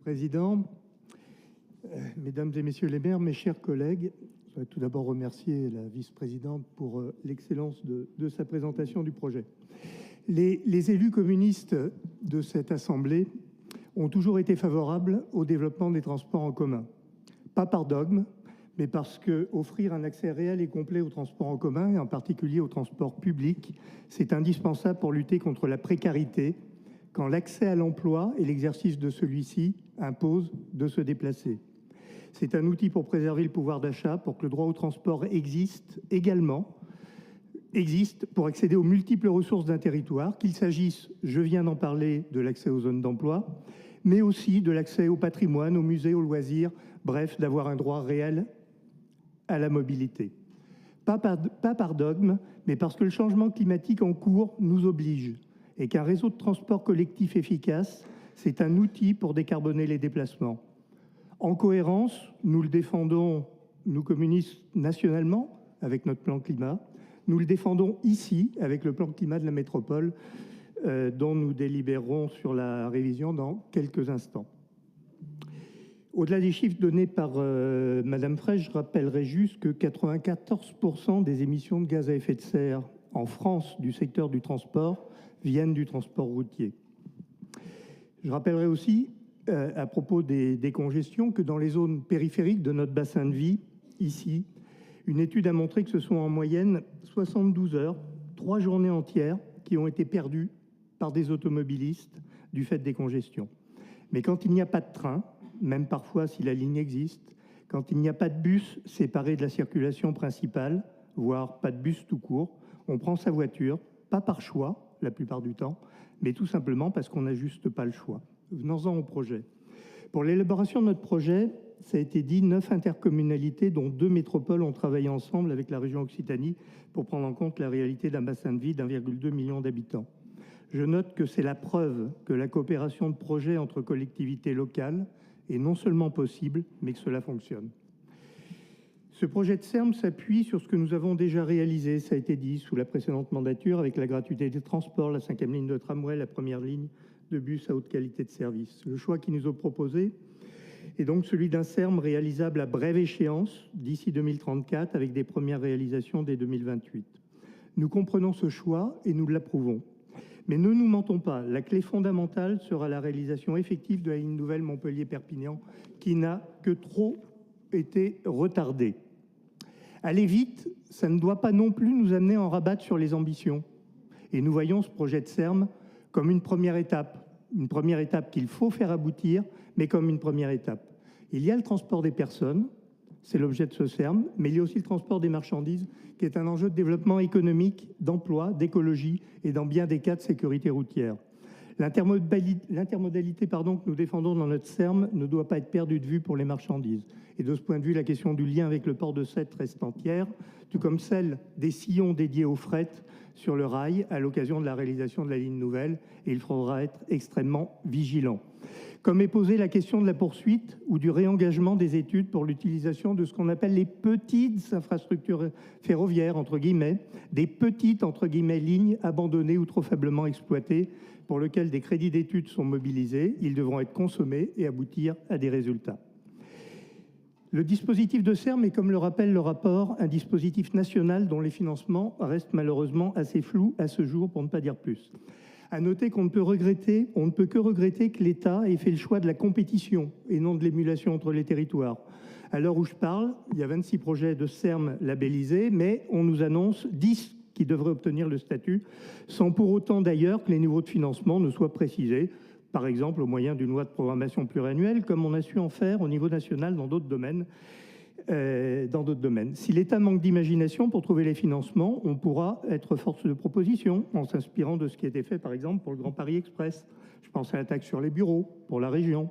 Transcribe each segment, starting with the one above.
Président, Mesdames et Messieurs les maires, mes chers collègues, je voudrais tout d'abord remercier la vice-présidente pour l'excellence de sa présentation du projet. Les élus communistes de cette Assemblée ont toujours été favorables au développement des transports en commun. Pas par dogme, mais parce qu'offrir un accès réel et complet aux transports en commun, et en particulier aux transports publics, c'est indispensable pour lutter contre la précarité, quand l'accès à l'emploi et l'exercice de celui-ci imposent de se déplacer. C'est un outil pour préserver le pouvoir d'achat, pour que le droit au transport existe pour accéder aux multiples ressources d'un territoire, qu'il s'agisse, je viens d'en parler, de l'accès aux zones d'emploi, mais aussi de l'accès au patrimoine, aux musées, aux loisirs, bref, d'avoir un droit réel à la mobilité. Pas par dogme, mais parce que le changement climatique en cours nous oblige et qu'un réseau de transport collectif efficace, c'est un outil pour décarboner les déplacements. En cohérence, nous le défendons, nous communistes, nationalement, avec notre plan climat. Nous le défendons ici, avec le plan climat de la métropole, dont nous délibérerons sur la révision dans quelques instants. Au-delà des chiffres donnés par Madame Fraisse, je rappellerai juste que 94% des émissions de gaz à effet de serre en France du secteur du transport viennent du transport routier. Je rappellerai aussi, à propos des congestions, que dans les zones périphériques de notre bassin de vie, ici, une étude a montré que ce sont en moyenne 72 heures, 3 journées entières, qui ont été perdues par des automobilistes du fait des congestions. Mais quand il n'y a pas de train, même parfois si la ligne existe, quand il n'y a pas de bus séparé de la circulation principale, voire pas de bus tout court, on prend sa voiture, pas par choix la plupart du temps, mais tout simplement parce qu'on n'a juste pas le choix. Venons-en au projet. Pour l'élaboration de notre projet, ça a été dit, 9 intercommunalités, dont 2 métropoles, ont travaillé ensemble avec la région Occitanie pour prendre en compte la réalité d'un bassin de vie d'1,2 million d'habitants. Je note que c'est la preuve que la coopération de projets entre collectivités locales est non seulement possible, mais que cela fonctionne. Ce projet de SERM s'appuie sur ce que nous avons déjà réalisé, ça a été dit, sous la précédente mandature, avec la gratuité des transports, la 5e ligne de tramway, la première ligne de bus à haute qualité de service. Le choix qui nous est proposé est donc celui d'un SERM réalisable à brève échéance, d'ici 2034, avec des premières réalisations dès 2028. Nous comprenons ce choix et nous l'approuvons. Mais ne nous mentons pas, la clé fondamentale sera la réalisation effective de la ligne nouvelle Montpellier-Perpignan, qui n'a que trop été retardée. Aller vite, ça ne doit pas non plus nous amener à en rabattre sur les ambitions. Et nous voyons ce projet de SERM comme une première étape qu'il faut faire aboutir, mais comme une première étape. Il y a le transport des personnes, c'est l'objet de ce SERM, mais il y a aussi le transport des marchandises, qui est un enjeu de développement économique, d'emploi, d'écologie et dans bien des cas de sécurité routière. L'intermodalité que nous défendons dans notre SERM ne doit pas être perdue de vue pour les marchandises. Et de ce point de vue, la question du lien avec le port de Sète reste entière, tout comme celle des sillons dédiés au fret sur le rail à l'occasion de la réalisation de la ligne nouvelle. Et il faudra être extrêmement vigilant. Comme est posée la question de la poursuite ou du réengagement des études pour l'utilisation de ce qu'on appelle les petites infrastructures ferroviaires, entre guillemets, des petites, entre guillemets, lignes abandonnées ou trop faiblement exploitées, pour lesquelles des crédits d'études sont mobilisés. Ils devront être consommés et aboutir à des résultats. Le dispositif de SERM est, comme le rappelle le rapport, un dispositif national dont les financements restent malheureusement assez flous à ce jour, pour ne pas dire plus. À noter qu'on ne peut que regretter que l'État ait fait le choix de la compétition et non de l'émulation entre les territoires. À l'heure où je parle, il y a 26 projets de SERM labellisés, mais on nous annonce 10 qui devraient obtenir le statut, sans pour autant d'ailleurs que les niveaux de financement ne soient précisés, par exemple au moyen d'une loi de programmation pluriannuelle, comme on a su en faire au niveau national dans d'autres domaines. Si l'État manque d'imagination pour trouver les financements, on pourra être force de proposition en s'inspirant de ce qui a été fait, par exemple, pour le Grand Paris Express. Je pense à la taxe sur les bureaux pour la région.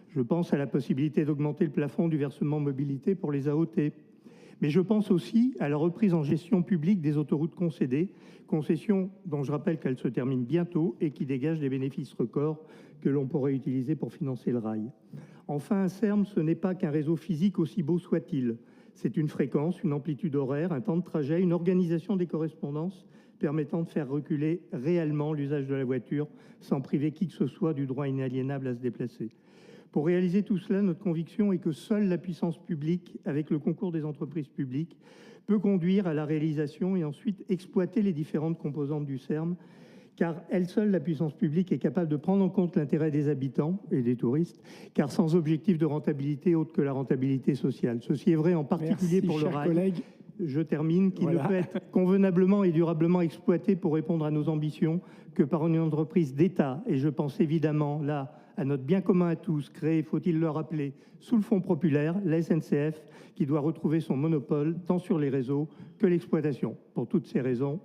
Je pense à la possibilité d'augmenter le plafond du versement mobilité pour les AOT. Mais je pense aussi à la reprise en gestion publique des autoroutes concédées, concessions dont je rappelle qu'elles se terminent bientôt et qui dégagent des bénéfices records que l'on pourrait utiliser pour financer le rail. Enfin, un SERM, ce n'est pas qu'un réseau physique aussi beau soit-il. C'est une fréquence, une amplitude horaire, un temps de trajet, une organisation des correspondances permettant de faire reculer réellement l'usage de la voiture sans priver qui que ce soit du droit inaliénable à se déplacer. Pour réaliser tout cela, notre conviction est que seule la puissance publique, avec le concours des entreprises publiques, peut conduire à la réalisation et ensuite exploiter les différentes composantes du CERM, car elle seule, la puissance publique, est capable de prendre en compte l'intérêt des habitants et des touristes, car sans objectif de rentabilité autre que la rentabilité sociale. Ceci est vrai en particulier pour le rail. Je termine, qui ne peut être convenablement et durablement exploité pour répondre à nos ambitions que par une entreprise d'État. Et je pense évidemment là à notre bien commun à tous, créé, faut-il le rappeler, sous le fonds populaire, la SNCF, qui doit retrouver son monopole tant sur les réseaux que l'exploitation. Pour toutes ces raisons,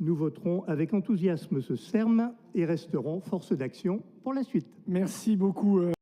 nous voterons avec enthousiasme ce CERM et resterons force d'action pour la suite. Merci beaucoup.